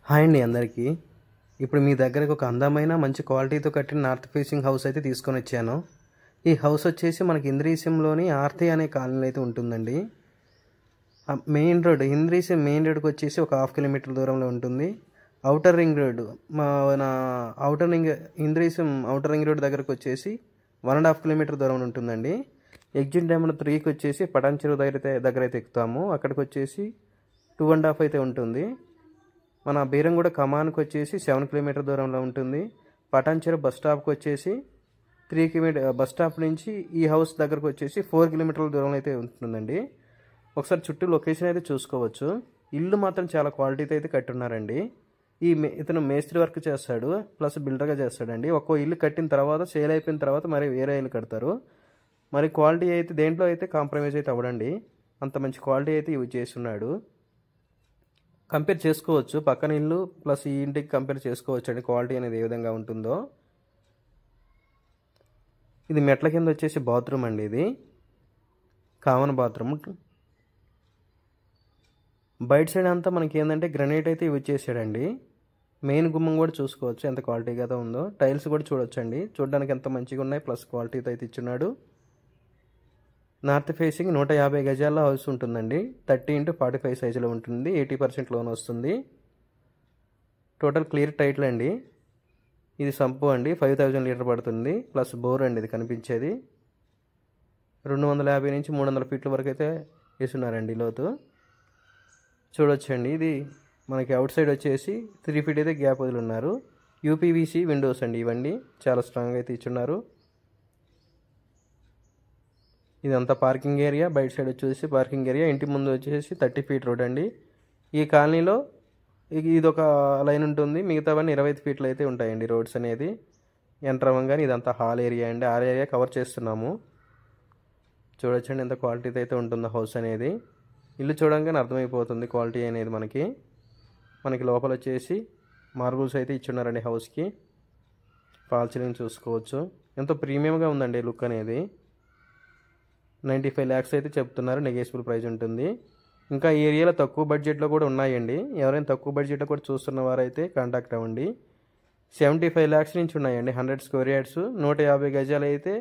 Hi అండి అందరికీ. ఇప్పుడు మీ దగ్గరకు ఒక అందమైన మంచి క్వాలిటీతో కట్టిన నార్త్ ఫేసింగ్ హౌస్ అయితే తీసుకొని వచ్చాను. ఈ హౌస్ వచ్చేసి మనకి ఇంద్రీశంలోని ఆర్తి అనే కాలనీలో అయితే ఉంటుందండి. మెయిన్ రోడ్ ఇంద్రీశం మెయిన్ రోడ్కి వచ్చేసి ఒక 1/2 కిలోమీటర్ దూరంలో ఉంటుంది. అవుటర్ రింగ్ రోడ్ మన ఇంద్రీశం అవుటర్ రింగ్ రోడ్ దగ్గరకు వచ్చేసి 1.5 కిలోమీటర్ దూరంలో ఉంటుందండి. ఎగ్జిట్ నెంబర్ 3కి వచ్చేసి పటాన్ చెరువు దగ్గర అయితే ఎక్కుతాము. అక్కడికి వచ్చేసి 2.5 అయితే ఉంటుంది. మన బీరంగూడ కమాన్కి వచ్చేసి 7 కిలోమీటర్ దూరంలో ఉంటుంది. పటాన్ చెరువు బస్ స్టాప్కి వచ్చేసి 3 కిలోమీటర్ బస్ స్టాప్ నుంచి ఈ హౌస్ దగ్గరకు వచ్చేసి 4 కిలోమీటర్ల దూరంలో అయితే ఉంటుందండి. ఒకసారి చుట్టూ లొకేషన్ అయితే చూసుకోవచ్చు. ఇల్లు మాత్రం చాలా క్వాలిటీతో అయితే కట్టున్నారండి. ఇతను మేస్త్రి వర్క్ చేస్తాడు, ప్లస్ బిల్డర్గా చేస్తాడండి. ఒక్కో ఇల్లు కట్టిన తర్వాత సేల్ అయిపోయిన తర్వాత మరి వేరే ఇల్లు కడతారు. మరి క్వాలిటీ అయితే దేంట్లో అయితే కాంప్రమైజ్ అయితే అవ్వడండి. అంత మంచి క్వాలిటీ అయితే యూజ్ చేస్తున్నాడు. కంపేర్ చేసుకోవచ్చు, పక్కన ఇల్లు ప్లస్ ఈ ఇంటికి కంపేర్ చేసుకోవచ్చు అండి క్వాలిటీ అనేది ఏ విధంగా ఉంటుందో. ఇది మెట్ల కింద వచ్చేసి బాత్రూమ్ అండి. ఇది కామన్ బాత్రూమ్. బయట సైడ్ అంతా మనకి ఏంటంటే గ్రనైట్ అయితే యూజ్ చేసాడండి. మెయిన్ గుమ్మం కూడా చూసుకోవచ్చు ఎంత క్వాలిటీగా ఉందో. టైల్స్ కూడా చూడొచ్చు అండి, చూడడానికి ఎంత మంచిగా ఉన్నాయి, ప్లస్ క్వాలిటీతో అయితే ఇచ్చున్నాడు. నార్త్ ఫేసింగ్ 150 గజాల్లో హౌస్ ఉంటుందండి. 30x45 సైజులో ఉంటుంది. 80% లోన్ వస్తుంది. టోటల్ క్లియర్ టైటిల్ అండి. ఇది సంపు అండి, 5000 లీటర్ పడుతుంది. ప్లస్ బోర్ అండి ఇది కనిపించేది. 250 నుంచి 300 ఫీట్ల వరకు అయితే వేస్తున్నారండి లోతు. చూడొచ్చండి. ఇది మనకి అవుట్ సైడ్ వచ్చేసి 3 ఫీట్ అయితే గ్యాప్ వదిలిన్నారు. యూపీవీసీ విండోస్ అండి ఇవన్నీ చాలా స్ట్రాంగ్ అయితే ఇచ్చున్నారు. ఇదంతా పార్కింగ్ ఏరియా. బయట సైడ్ వచ్చేసి పార్కింగ్ ఏరియా. ఇంటి ముందు వచ్చేసి 30 ఫీట్ రోడ్ అండి. ఈ కాలనీలో ఇదొక లైన్ ఉంటుంది, మిగతావన్నీ 25 ఫీట్లు అయితే ఉంటాయండి రోడ్స్ అనేది. ఎంటర్ అవ్వగానే ఇదంతా హాల్ ఏరియా అండి. హాల్ ఏరియా కవర్ చేస్తున్నాము. చూడొచ్చండి ఎంత క్వాలిటీతో అయితే ఉంటుందో హౌస్ అనేది. ఇల్లు చూడంగానే అర్థమైపోతుంది క్వాలిటీ అనేది మనకి లోపల వచ్చేసి మార్బుల్స్ అయితే ఇచ్చున్నారండి హౌస్కి. ఫాల్ సీలింగ్ చూసుకోవచ్చు. ఎంతో ప్రీమియంగా ఉందండి లుక్ అనేది. 95 lakhs అయితే చెప్తున్నారు, నెగోషియబుల్ ప్రైస్ ఉంటుంది. ఇంకా ఈ ఏరియాలో తక్కువ బడ్జెట్లో కూడా ఉన్నాయండి. ఎవరైనా తక్కువ బడ్జెట్లో కూడా చూస్తున్న వారైతే కాంటాక్ట్ అవ్వండి. 75 lakhs నుంచి ఉన్నాయండి 100 స్క్వేర్ యార్డ్స్. 150 గజాలు అయితే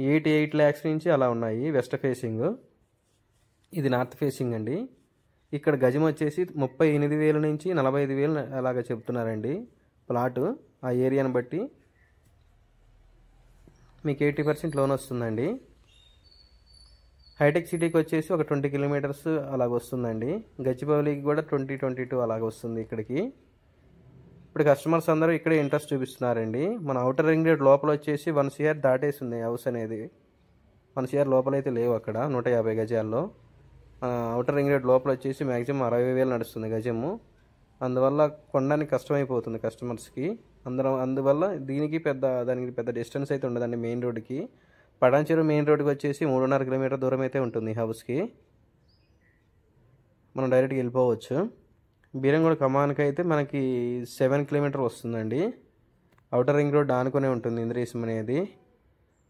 88 lakhs నుంచి అలా ఉన్నాయి. వెస్ట్ ఫేసింగ్, ఇది నార్త్ ఫేసింగ్ అండి. ఇక్కడ గజం వచ్చేసి 38,000 నుంచి 45,000 అలాగా చెప్తున్నారండి ప్లాటు. ఆ ఏరియాని బట్టి మీకు 80% లోన్ వస్తుందండి. హైటెక్ సిటీకి వచ్చేసి ఒక 20 కిలోమీటర్స్ అలాగ వస్తుందండి. గచ్చిబౌలికి కూడా 20-22 అలాగ వస్తుంది ఇక్కడికి. ఇప్పుడు కస్టమర్స్ అందరూ ఇక్కడే ఇంట్రెస్ట్ చూపిస్తున్నారండి. మన అవుటర్ రింగ్ రోడ్ లోపల వచ్చేసి 1 CR దాటేసింది హౌస్ అనేది. 1 CR లోపలైతే లేవు అక్కడ 150 గజాల్లో. అవుటర్ రింగ్ రోడ్ లోపల వచ్చేసి మ్యాక్సిమం 60,000 నడుస్తుంది గజము. అందువల్ల కొనడానికి కష్టమైపోతుంది కస్టమర్స్కి. అందువల్ల దానికి పెద్ద డిస్టెన్స్ అయితే ఉండదండి మెయిన్ రోడ్కి. పటాన్ చెరువు మెయిన్ రోడ్కి వచ్చేసి 3.5 కిలోమీటర్ దూరం అయితే ఉంటుంది హౌస్కి. మనం డైరెక్ట్గా వెళ్ళిపోవచ్చు. బీరంగూడ కమాన్కి అయితే మనకి 7 కిలోమీటర్ వస్తుందండి. అవుటర్ రింగ్ రోడ్ ఆనుకునే ఉంటుంది ఇంద్రీశం అనేది.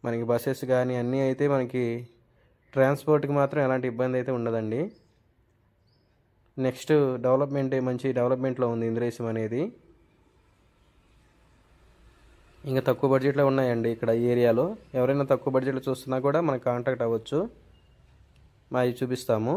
మనకి బస్సెస్ కానీ అన్నీ అయితే మనకి ట్రాన్స్పోర్ట్కి మాత్రం ఎలాంటి ఇబ్బంది అయితే ఉండదండి. నెక్స్ట్ మంచి డెవలప్మెంట్లో ఉంది ఇంద్రీశం అనేది. ఇంకా తక్కువ బడ్జెట్లో ఉన్నాయండి ఇక్కడ ఈ ఏరియాలో. ఎవరైనా తక్కువ బడ్జెట్లో చూస్తున్నా కూడా మనకు కాంటాక్ట్ అవ్వచ్చు. మావి చూపిస్తాము.